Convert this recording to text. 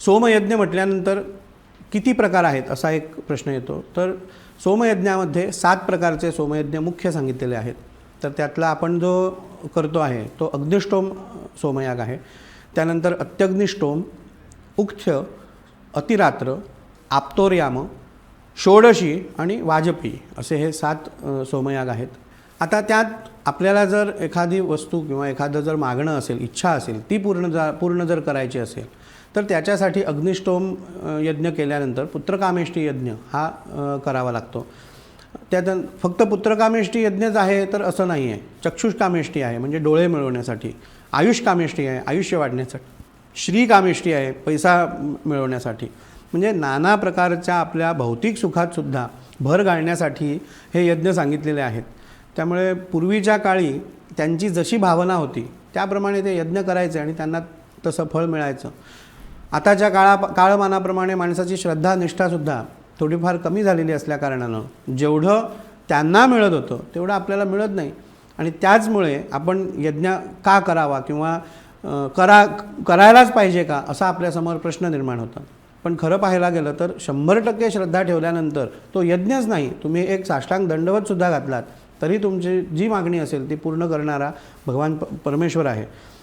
सोमयज्ञ म्हटल्यानंतर किती प्रकार आहेत असा एक प्रश्न येतो. तर सोमयज्ञामध्ये 7 प्रकारचे सोमयज्ञ मुख्य सांगितलेले आहेत. तर त्यातला आपण जो करतो आहे तो अग्निष्टोम सोमयाग आहे. त्यानंतर अत्यग्निष्टोम, उक्थ्य, अतिरात्र, आप्तोर्याम, षोडशी आणि वाजपी असे हे 7 सोमयाग आहेत. आता त्यात आपल्याला जर एखादी वस्तू किंवा एखादं जर मागणं असेल, इच्छा असेल, ती पूर्ण जर करायची असेल तर त्याच्यासाठी अग्निष्टोम यज्ञ केल्यानंतर पुत्रकामेष्टी यज्ञ हा करावा लागतो. त्यात फक्त पुत्रकामेष्टी यज्ञच आहे तर असं नाही आहे. चक्षुष्कामेष्टी आहे म्हणजे डोळे मिळवण्यासाठी, आयुषकामेष्टी आहे आयुष्य वाढण्यासाठी, श्रीकामेष्टी आहे पैसा मिळवण्यासाठी. म्हणजे नाना प्रकारच्या आपल्या भौतिक सुखातसुद्धा भर घालण्यासाठी हे यज्ञ सांगितलेले आहेत. त्यामुळे पूर्वीच्या काळी त्यांची जशी भावना होती त्याप्रमाणे ते यज्ञ करायचे आणि त्यांना तसं फळ मिळायचं. आताच्या काळमानाप्रमाणे माणसाची श्रद्धा निष्ठासुद्धा थोडीफार कमी झालेली असल्याकारणानं जेवढं त्यांना मिळत होतं तेवढं आपल्याला मिळत नाही. आणि त्याचमुळे आपण यज्ञ का करावा किंवा करायलाच पाहिजे का असा आपल्यासमोर प्रश्न निर्माण होता. पण खरं पाहायला गेलं तर 100% श्रद्धा ठेवल्यानंतर तो यज्ञच नाही, तुम्ही एक साष्टांग दंडवतसुद्धा घातलात तरी तुमची जी मागणी असेल ती पूर्ण करणारा भगवान परमेश्वर आहे.